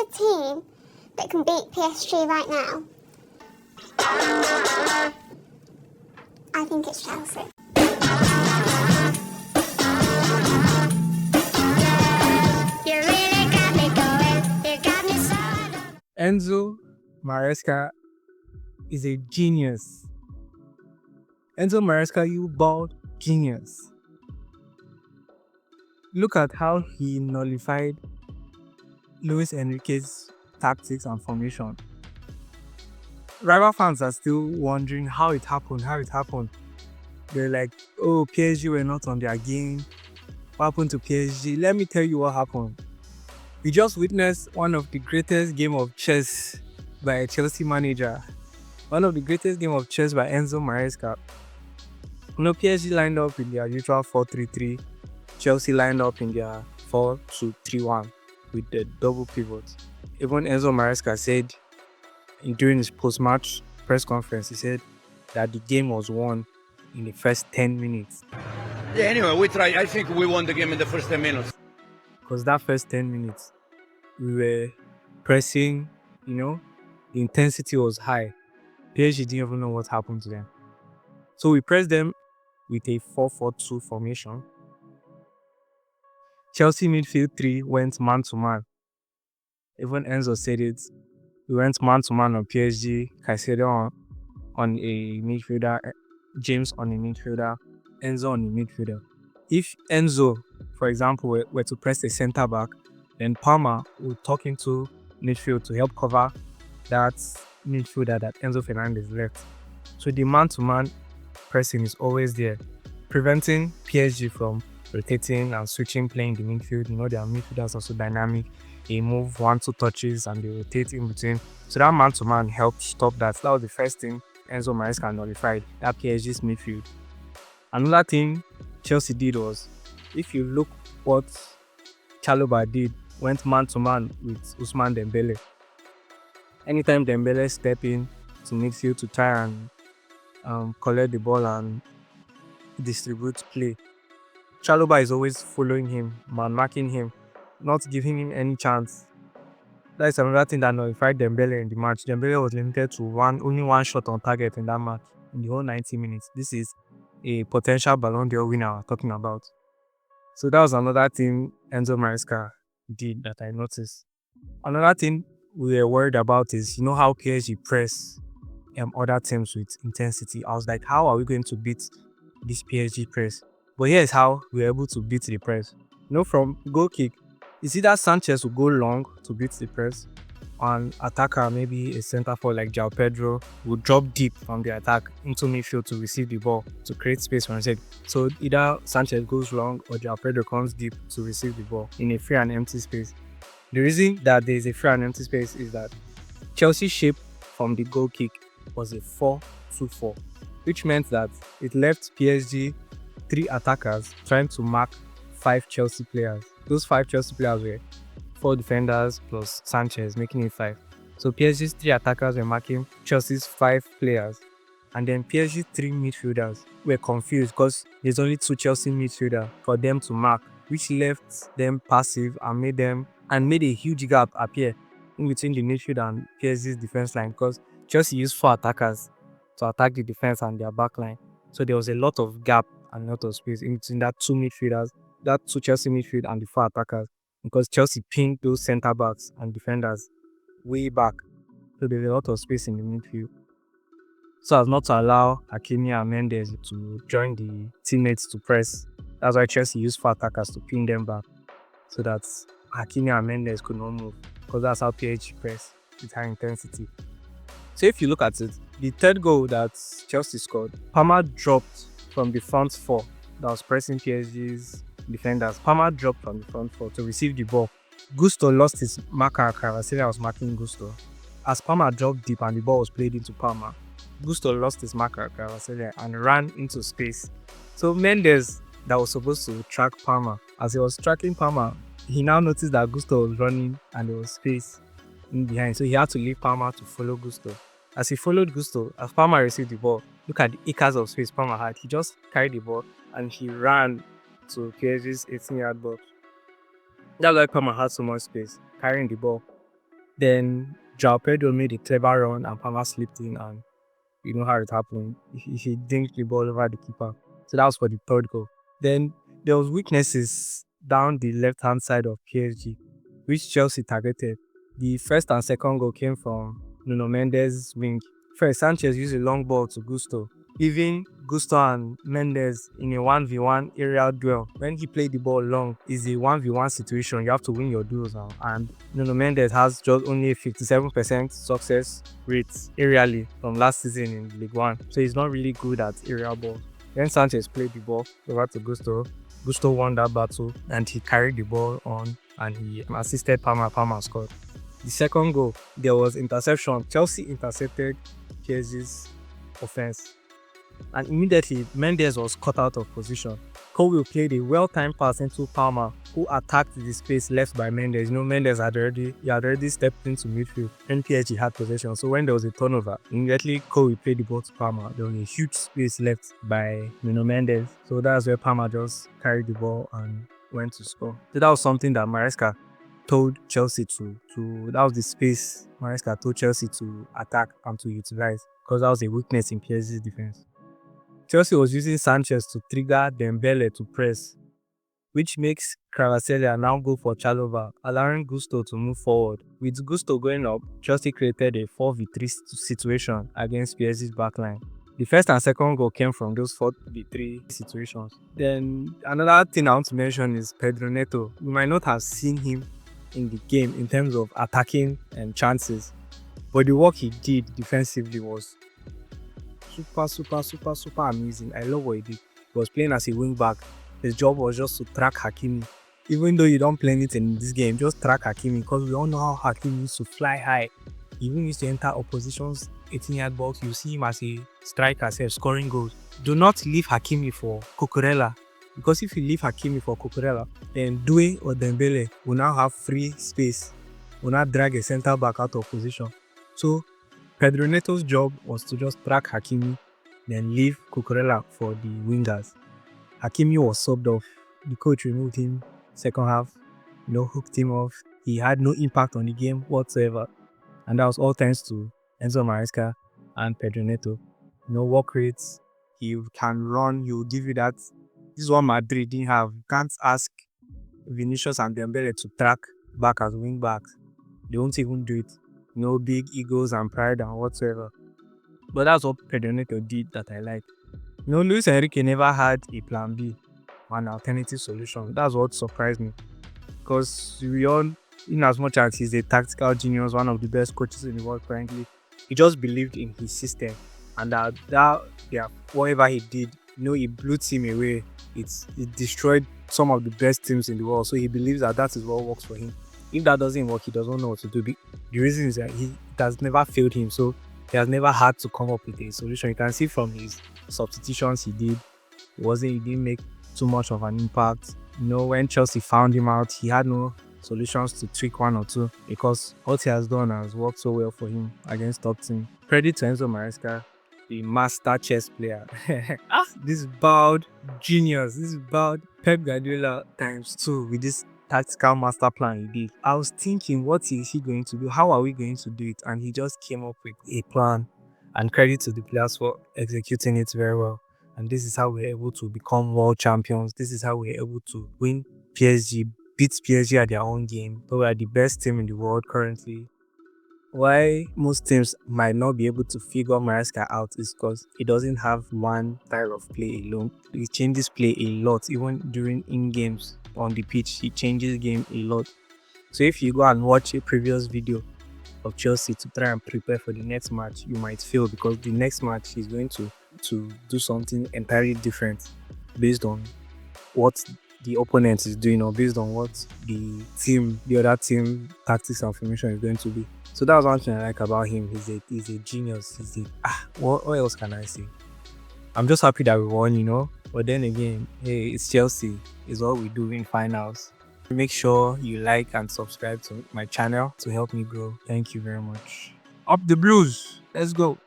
a team that can beat PSG right now, I think it's Chelsea. Enzo Maresca is a genius. Enzo Maresca, you bald genius. Look at how he nullified Luis Enrique's tactics and formation. Rival fans are still wondering how it happened. They're like, oh, PSG were not on their game. What happened to PSG? Let me tell you what happened. We just witnessed one of the greatest game of chess by a Chelsea manager. One of the greatest game of chess by Enzo Maresca. PSG lined up in their usual 4-3-3. Chelsea lined up in their 4-2-3-1 with the double pivot. Even Enzo Maresca said during his post-match press conference, he said that the game was won in the first 10 minutes. Yeah, anyway, we tried. I think we won the game in the first 10 minutes. Because that first 10 minutes, we were pressing, the intensity was high. PSG didn't even know what happened to them. So we pressed them with a 4-4-2 formation. Chelsea midfield 3 went man-to-man. Even Enzo said it. We went man-to-man on PSG, Caicedo on a midfielder, James on a midfielder, Enzo on a midfielder. If Enzo, for example, were to press a centre-back, then Palmer would tuck into midfield to help cover that midfielder that Enzo Fernandez left. So the man-to-man pressing is always there, preventing PSG from rotating and switching, playing the midfield. Their midfielders are so dynamic. They move 1-2 touches and they rotate in between. So that man-to-man helped stop that. That was the first thing Enzo Maresca nullified, that PSG's midfield. Another thing Chelsea did was, if you look what Chalobah did, went man-to-man with Ousmane Dembele. Anytime Dembele step in to midfield to try and collect the ball and distribute play, Chalobah is always following him, man-marking him, not giving him any chance. That is another thing that nullified Dembele in the match. Dembele was limited to only one shot on target in that match, in the whole 90 minutes. This is a potential Ballon d'Or winner we're talking about. So that was another thing Enzo Maresca did that I noticed. Another thing we were worried about is, how PSG press other teams with intensity. I was like, how are we going to beat this PSG press? But here's how we were able to beat the press. From goal kick, you see that Sanchez will go long to beat the press. An attacker, maybe a centre forward like João Pedro, will drop deep from the attack into midfield to receive the ball, to create space for himself. So either Sanchez goes long or João Pedro comes deep to receive the ball in a free and empty space. The reason that there is a free and empty space is that Chelsea's shape from the goal kick was a 4-2-4, which meant that it left PSG 3 attackers trying to mark 5 Chelsea players. Those 5 Chelsea players were 4 defenders plus Sanchez, making it 5. So PSG's 3 attackers were marking Chelsea's 5 players. And then PSG's 3 midfielders were confused because there's only 2 Chelsea midfielders for them to mark, which left them passive and made a huge gap appear in between the midfield and PSG's defense line, because Chelsea used 4 attackers to attack the defense and their back line. So there was a lot of gap and a lot of space in between that 2 midfielders, that 2 Chelsea midfield and the 4 attackers, because Chelsea pinned those centre backs and defenders way back. So there's a lot of space in the midfield, so as not to allow Hakimi and Mendes to join the teammates to press. That's why Chelsea used 4 attackers to pin them back, so that Hakimi and Mendes could not move, because that's how PSG press with high intensity. So if you look at it, the third goal that Chelsea scored, Palmer dropped from the front 4 that was pressing PSG's defenders. Palmer dropped from the front 4 to receive the ball. Gusto lost his marker. Cavacelia was marking Gusto. As Palmer dropped deep and the ball was played into Palmer, Gusto lost his marker, Cavacelia, and ran into space. So Mendes, that was supposed to track Palmer, as he was tracking Palmer, he now noticed that Gusto was running and there was space in behind. So he had to leave Palmer to follow Gusto. As he followed Gusto, as Palmer received the ball, look at the acres of space Palmer had. He just carried the ball and he ran to PSG's 18-yard box. That's why Palmer had so much space, carrying the ball. Then João Pedro made a clever run and Palmer slipped in, and you know how it happened. He dinked the ball over the keeper. So that was for the third goal. Then there was weaknesses down the left-hand side of PSG, which Chelsea targeted. The first and second goal came from Nuno Mendes' wing. First, Sanchez used a long ball to Gusto, leaving Gusto and Mendes in a 1v1 aerial duel. When he played the ball long, it's a 1v1 situation. You have to win your duels now. And Nuno Mendes has just only a 57% success rate aerially from last season in League One. So he's not really good at aerial balls. Then Sanchez played the ball over to Gusto. Gusto won that battle and he carried the ball on and he assisted Palmer. Palmer scored. The second goal, there was interception. Chelsea intercepted PSG's offense. And immediately, Mendes was cut out of position. Colwill played a well-timed pass into Palmer, who attacked the space left by Mendes. You know, Mendes had already stepped into midfield when PSG had possession. So when there was a turnover, immediately Colwill played the ball to Palmer. There was a huge space left by Nuno Mendes. So that's where Palmer just carried the ball and went to score. So that was something that Maresca told Chelsea that was the space Maresca told Chelsea to attack and to utilize, because that was a weakness in PSG's defense. Chelsea was using Sanchez to trigger Dembele to press, which makes Kvaratskhelia now go for Chalobah, allowing Gusto to move forward. With Gusto going up, Chelsea created a 4v3 situation against PSG's backline. The first and second goal came from those 4v3 situations. Then another thing I want to mention is Pedro Neto. We might not have seen him in the game in terms of attacking and chances, but the work he did defensively was super amazing. I love what he did. He was playing as a wing back. His job was just to track Hakimi. Even though you don't play anything in this game, just track Hakimi, because we all know how Hakimi used to fly high. He even used to enter opposition's 18-yard box. You see him as a striker, scoring goals. Do not leave Hakimi for Cucurella, because if you leave Hakimi for Cucurella, then Doué or Dembele will now have free space, will not drag a centre back out of position. So Pedro Neto's job was to just track Hakimi, then leave Cucurella for the wingers. Hakimi was subbed off. The coach removed him second half, hooked him off. He had no impact on the game whatsoever. And that was all thanks to Enzo Maresca and Pedro Neto. Work rates, he can run, he will give you that. This is what Madrid didn't have. You can't ask Vinicius and Dembele to track back as wing backs. They won't even do it. No big egos and pride and whatsoever. But that's what Pedro Neto did that I like. Luis Enrique never had a plan B, an alternative solution. That's what surprised me. Because we all, in as much as he's a tactical genius, one of the best coaches in the world currently, he just believed in his system. And whatever he did, it blew team away. It destroyed some of the best teams in the world. So he believes that is what works for him. If that doesn't work, he doesn't know what to do. The reason is that it has never failed him, so he has never had to come up with a solution. You can see from his substitutions he did, he didn't make too much of an impact. When Chelsea found him out, he had no solutions to tweak one or two, because what he has done has worked so well for him against top team. Credit to Enzo Maresca, the master chess player. This bowed genius, this bowed Pep Guardiola ×2 with this tactical master plan he did. I was thinking, what is he going to do? How are we going to do it? And he just came up with a plan. And credit to the players for executing it very well. And this is how we're able to become world champions. This is how we're able to win PSG, beat PSG at their own game. But we are the best team in the world currently. Why most teams might not be able to figure Maresca out is because he doesn't have one style of play alone. He changes play a lot, even during in-games on the pitch. He changes game a lot. So if you go and watch a previous video of Chelsea to try and prepare for the next match, you might fail, because the next match he's going to do something entirely different based on what the opponent is doing, or based on what the other team tactics and formation is going to be. So that's one thing I like about him. He's a genius. What else can I say? I'm just happy that we won, But then again, hey, it's Chelsea. It's what we do in finals. Make sure you like and subscribe to my channel to help me grow. Thank you very much. Up the Blues. Let's go.